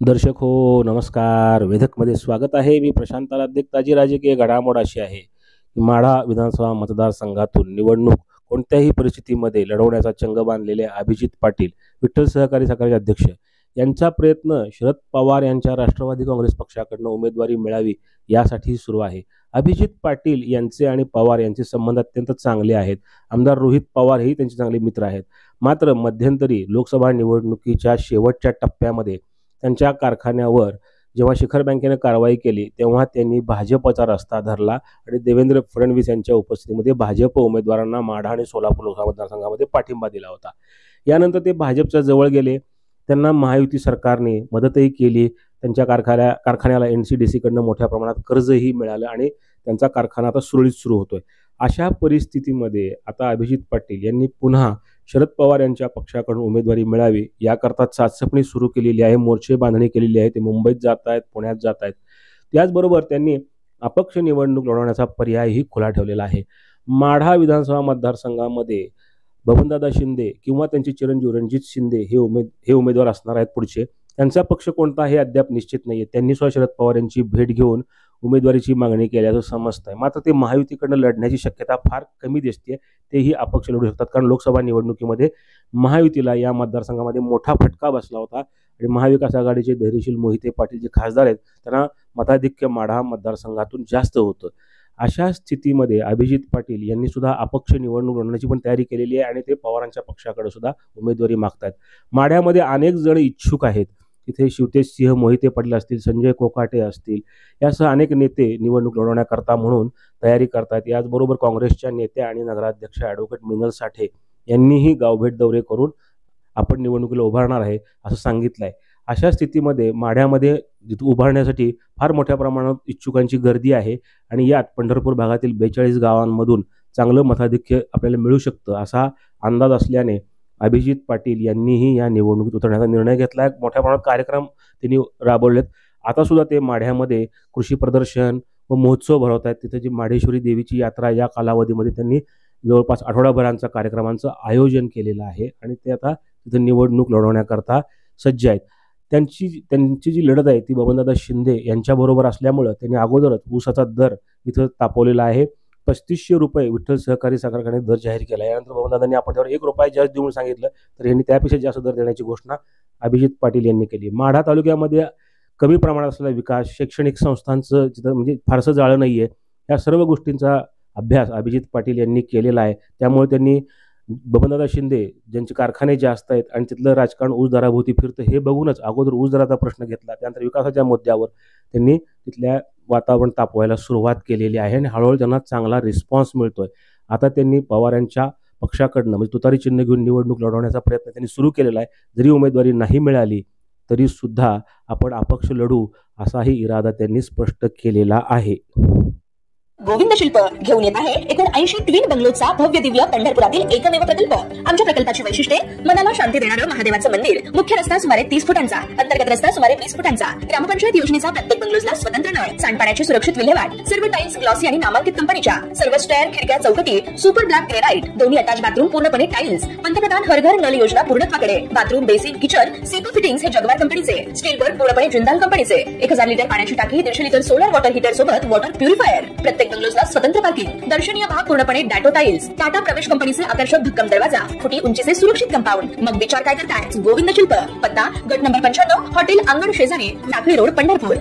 दर्शक हो, नमस्कार. वेधकमध्ये स्वागत आहे. मी प्रशांत आराध्य. ताजी राजकीय घडामोड अशी आहे की माढा विधानसभा मतदारसंघातून निवडणूक कोणत्याही परिस्थितीमध्ये लढवण्याचा चंग बांधलेले अभिजित पाटील, विठ्ठल सहकारी साखरेचे अध्यक्ष, यांचा प्रयत्न शरद पवार यांच्या राष्ट्रवादी काँग्रेस पक्षाकडून उमेदवारी मिळावी यासाठी सुरू आहे. अभिजित पाटील यांचे आणि पवार यांचे संबंध अत्यंत चांगले आहेत. आमदार रोहित पवार हे त्यांचे चांगले मित्र आहेत. मात्र मध्यंतरी लोकसभा निवडणुकीच्या शेवटच्या टप्प्यामध्ये त्यांच्या कारखान्यावर जेव्हा शिखर बँकेने कारवाई केली तेव्हा त्यांनी भाजपचा रस्ता धरला आणि देवेंद्र फडणवीस यांच्या उपस्थितीमध्ये भाजप उमेदवारांना माढा आणि सोलापूर लोकसभा मतदारसंघामध्ये पाठिंबा दिला होता. यानंतर ते भाजपच्या जवळ गेले. त्यांना महायुती सरकारने मदतही केली. त्यांच्या कारखान्याला NCDC कडून मोठ्या प्रमाणात कर्जही मिळालं आणि त्यांचा कारखाना आता सुरळीत सुरू होतोय. अशा परिस्थितीमध्ये आता अभिजित पाटील यांनी पुन्हा शरद पवार यांच्या पक्षाकडून उमेदवारी मिळावी याकरता चाचपणी सुरू केलेली आहे. मोर्चे बांधणी केलेली आहे. ते मुंबईत जात आहेत, पुण्यात जात आहेत. त्याचबरोबर त्यांनी अपक्ष निवडणूक लढवण्याचा पर्यायही खुला ठेवलेला आहे. माढा विधानसभा मतदारसंघामध्ये बबनदादा शिंदे किंवा त्यांचे चिरंजीव रणजित शिंदे हे उमेदवार असणार आहेत पुढचे. त्यांचा पक्ष कोणता हे अद्याप निश्चित नाहीये. त्यांनी सुद्धा शरद पवार यांची भेट घेऊन उमेदवारीची मागणी केल्याचं समजतंय. मात्र ते महायुतीकडनं लढण्याची शक्यता फार कमी दिसते. तेही अपक्ष लढू शकतात, कारण लोकसभा निवडणुकीमध्ये महायुतीला या मतदारसंघामध्ये मोठा फटका बसला होता आणि महाविकास आघाडीचे धैर्यशील मोहिते पाटील जे खासदार आहेत त्यांना मताधिक्य माढा मतदारसंघातून जास्त होतं. अशा स्थितीमध्ये अभिजित पाटील यांनी सुद्धा अपक्ष निवडणूक लढण्याची पण तयारी केलेली आहे आणि ते पवारांच्या पक्षाकडे सुद्धा उमेदवारी मागतात. माढ्यामध्ये अनेक जण इच्छुक आहेत. तिथे शिवतेज सिंह मोहिते पाटील असतील, संजय कोकाटे असतील, यासह अनेक नेते निवडणूक लढवण्याकरता म्हणून तयारी करतात. याचबरोबर काँग्रेसच्या नेत्या आणि नगराध्यक्ष ॲडव्होकेट मिनल साठे यांनीही गावभेट दौरे करून आपण निवडणुकीला उभारणार आहे असं सांगितलं आहे. अशा स्थितीमध्ये माढ्यामध्ये उभारण्यासाठी फार मोठ्या प्रमाणात इच्छुकांची गर्दी आहे आणि यात पंढरपूर भागातील 42 गावांमधून चांगलं मताधिक्य आपल्याला मिळू शकतं असा अंदाज असल्याने अभिजित पाटील यांनीही या निवडणुकीत उतरण्याचा निर्णय घेतला आहे. मोठ्या प्रमाणात कार्यक्रम त्यांनी राबवलेत. आता सुद्धा ते माढ्यामध्ये कृषी प्रदर्शन व महोत्सव भरवत आहेत. तिथे जी माढेश्वरी देवीची यात्रा या कालावधीमध्ये त्यांनी जवळपास आठवडाभरांचा कार्यक्रमांचं आयोजन केलेलं आहे आणि ते आता तिथे निवडणूक लढवण्याकरता सज्ज आहेत. त्यांची जी लढत आहे ती बबनदादा शिंदे यांच्याबरोबर असल्यामुळं त्यांनी अगोदरच ऊसाचा दर इथं तापवलेला आहे. 3500 रुपये विठ्ठल सहकारी साखर कारखान्याने दर जाहीर केला. यानंतर बबनदादांनी आपण त्यावर 1 रुपया जास्त देऊन सांगितलं तर यांनी त्यापेक्षा जास्त दर देण्याची घोषणा अभिजित पाटील यांनी केली. माढा तालुक्यामध्ये कमी प्रमाणात असलेला विकास, शैक्षणिक संस्थांचं जिथं म्हणजे फारसं जाळं नाहीये, या सर्व गोष्टींचा अभ्यास अभिजित पाटील यांनी केलेला आहे. त्यामुळे त्यांनी बबनदादा शिंदे ज्यांचे कारखाने जास्त आहेत आणि तिथलं राजकारण ऊस दराभोवती फिरतं हे बघूनच अगोदर ऊस दराचा प्रश्न घेतला. त्यानंतर विकासाच्या मुद्द्यावर त्यांनी तिथल्या वातावरण तापवायला सुरुवात केलेली आहे आणि हळूहळू त्यांना चांगला रिस्पॉन्स मिळतोय. आता त्यांनी पवार यांच्या पक्षाकडनं म्हणजे तुतारी चिन्ह घेऊन निवडणूक लढवण्याचा प्रयत्न त्यांनी सुरू केलेला आहे. जरी उमेदवारी नाही मिळाली तरी सुद्धा आपण अपक्ष लढू असाही इरादा त्यांनी स्पष्ट केलेला आहे. गोविंद शिल्प घेऊन येत आहे 79 ट्विन बंगलोचा भव्य दिव्य पंढरपुरातील एकमेव प्रकल्प. आमच्या प्रकल्पाची वैशिष्ट्ये: मनाला शांती देणारं महादेवाचं मंदिर, मुख्य रस्ता सुमारे 30 फुटांचा, अंतर्गत रस्ता सुमारे 20 फुटांचा, ग्रामपंचायत योजनेचा प्रत्येक बंगलोजला स्वतंत्र नळ, सांडपाण्याची सुरक्षित विल्हेवाट, सर्व टाइल्स ग्लॉसी आणि नामांकित कंपनीच्या, सर्व स्टेअर, खिडक्या, चौकटी सुपर ब्लॅक ग्रेनाइट, दोन्ही अटॅच बाथरूम पूर्णपणे टाइल्स, पंतप्रधान हर घर नळ योजना पूर्णत्वाकडे, बाथरूम, बेसिन, किचन, सीपू फिटिंग्स हे जगवार कंपनीचे, स्टीलवर पूर्णपणे जिंदाल कंपनीचे, 1000 लिटर पाण्याची टाकी, 150 लिटर सोलर वॉटर हीटर सोबत वॉटर प्युरिफायर, प्रत्येक बंगलोजला स्वतंत्र पार्किंग, दर्शनीय भाग पूर्णपणे डॅटो टाइल्स, टाटा प्रवेश कंपनीचे आकर्षक भक्कम दरवाजा, फुटी उंचीचे सुरक्षित कंपाऊंड. मग विचार काय करताय? गोविंद शिल्प, पत्ता गट नंबर 95, हॉटेल अंगण शेजारी, टाकळी रोड, पंढरपूर.